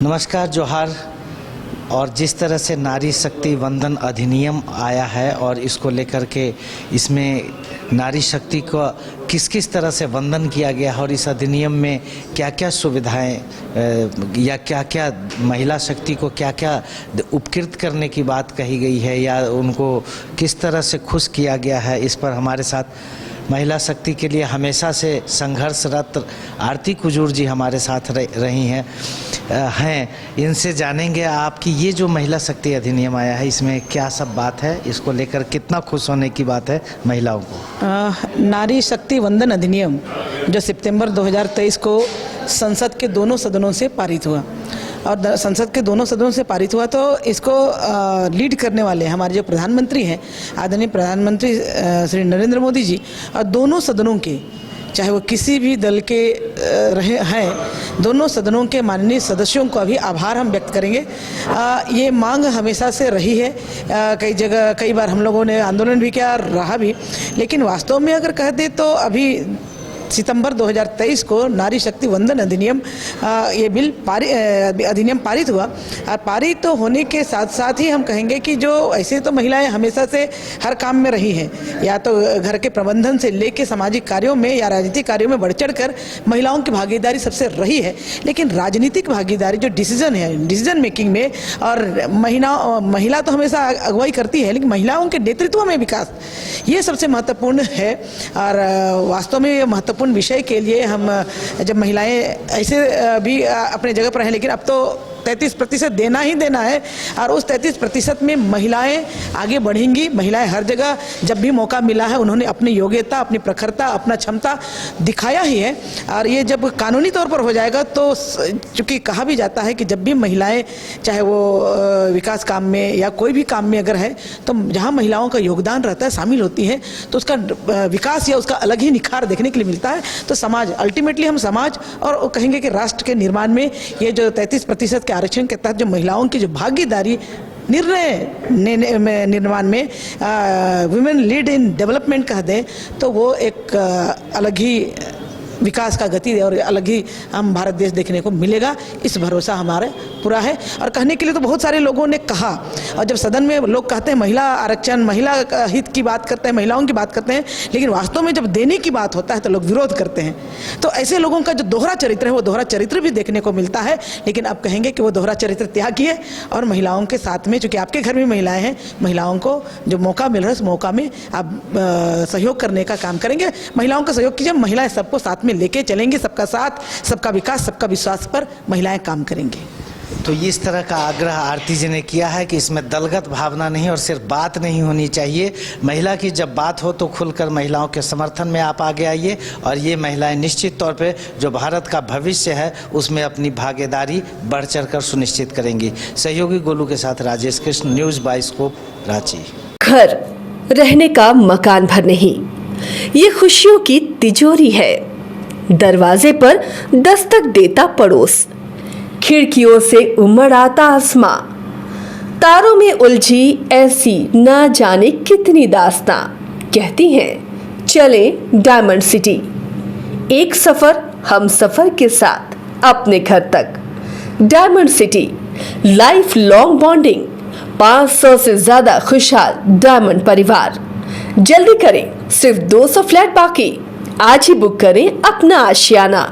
नमस्कार, जोहार। और जिस तरह से नारी शक्ति वंदन अधिनियम आया है और इसको लेकर के इसमें नारी शक्ति को किस किस तरह से वंदन किया गया है और इस अधिनियम में क्या क्या सुविधाएं या क्या क्या महिला शक्ति को क्या क्या उपकृत करने की बात कही गई है या उनको किस तरह से खुश किया गया है, इस पर हमारे साथ महिला शक्ति के लिए हमेशा से संघर्षरत आरती कुजूर जी हमारे साथ रही हैं। इनसे जानेंगे आपकी ये जो महिला शक्ति अधिनियम आया है इसमें क्या सब बात है, इसको लेकर कितना खुश होने की बात है महिलाओं को। नारी शक्ति वंदन अधिनियम जो सितंबर 2023 को संसद के दोनों सदनों से पारित हुआ और संसद के दोनों सदनों से पारित हुआ तो इसको लीड करने वाले हमारे जो प्रधानमंत्री हैं, आदरणीय प्रधानमंत्री श्री नरेंद्र मोदी जी, और दोनों सदनों के चाहे वो किसी भी दल के रहे हैं, दोनों सदनों के माननीय सदस्यों का भी आभार हम व्यक्त करेंगे। ये मांग हमेशा से रही है, कई जगह कई बार हम लोगों ने आंदोलन भी किया, रहा भी, लेकिन वास्तव में अगर कह दे तो अभी सितंबर 2023 को नारी शक्ति वंदन अधिनियम ये बिल अधिनियम पारित हुआ। और पारित तो होने के साथ साथ ही हम कहेंगे कि जो ऐसे तो महिलाएं हमेशा से हर काम में रही हैं, या तो घर के प्रबंधन से लेके सामाजिक कार्यों में या राजनीतिक कार्यों में बढ़ चढ़ कर महिलाओं की भागीदारी सबसे रही है, लेकिन राजनीतिक भागीदारी जो डिसीजन मेकिंग में, और महिला तो हमेशा अगुवाई करती है, लेकिन महिलाओं के नेतृत्व में विकास ये सबसे महत्वपूर्ण है। और वास्तव में महत्वपूर्ण विषय के लिए हम जब महिलाएं ऐसे भी अपने जगह पर हैं, लेकिन अब तो 33% देना ही देना है, और उस 33% में महिलाएं आगे बढ़ेंगी। महिलाएं हर जगह जब भी मौका मिला है उन्होंने अपनी योग्यता, अपनी प्रखरता, अपना क्षमता दिखाया ही है। और ये जब कानूनी तौर पर हो जाएगा तो चूँकि कहा भी जाता है कि जब भी महिलाएं चाहे वो विकास काम में या कोई भी काम में अगर है तो जहाँ महिलाओं का योगदान रहता है, शामिल होती हैं, तो उसका विकास या उसका अलग ही निखार देखने के लिए मिलता है। तो समाज अल्टीमेटली हम समाज और कहेंगे कि राष्ट्र के निर्माण में ये जो 33% के आरक्षण के तहत जो महिलाओं की जो भागीदारी निर्माण में वुमेन लीड इन डेवलपमेंट कह दें तो वो एक अलग ही विकास का गति और अलग ही हम भारत देश देखने को मिलेगा, इस भरोसा हमारे पूरा है। और कहने के लिए तो बहुत सारे लोगों ने कहा, और जब सदन में लोग कहते हैं महिला आरक्षण, महिला हित की बात करते हैं, महिलाओं की बात करते हैं, लेकिन वास्तव में जब देने की बात होता है तो लोग विरोध करते हैं। तो ऐसे लोगों का जो दोहरा चरित्र है वो दोहरा चरित्र भी देखने को मिलता है। लेकिन अब कहेंगे कि वो दोहरा चरित्र त्यागिए और महिलाओं के साथ में, चूँकि आपके घर में महिलाएं हैं, महिलाओं को जो मौका मिल रहा है उस मौका में आप सहयोग करने का काम करेंगे। महिलाओं का सहयोग कीजिए, महिलाएं सबको साथ में लेके चलेंगे, सबका साथ, सबका विकास, सबका विश्वास पर महिलाएं काम करेंगी। तो इस तरह का आग्रह आरती जी ने किया है कि इसमें दलगत भावना नहीं और सिर्फ बात नहीं होनी चाहिए। महिला की जब बात हो तो खुलकर महिलाओं के समर्थन में आप आगे आइए, और ये महिलाएं निश्चित तौर पे जो भारत का भविष्य है उसमें अपनी भागीदारी बढ़ चढ़कर सुनिश्चित करेंगी। सहयोगी गोलू के साथ राजेश कृष्ण, न्यूज़ बाइस्कोप, रांची। घर रहने का मकान भर नहीं, ये खुशियों की तिजोरी है। दरवाजे पर दस्तक देता पड़ोस, खिड़कियों से उमड़ आता आसमां, तारों में उलझी ऐसी ना जाने कितनी दास्तां। कहती हैं चले डायमंड सिटी, एक सफर हम सफर के साथ अपने घर तक। Diamond city, life long bonding, 500 से ज्यादा खुशहाल डायमंड परिवार। जल्दी करें, सिर्फ 200 फ्लैट बाकी। आज ही बुक करें अपना आशियाना।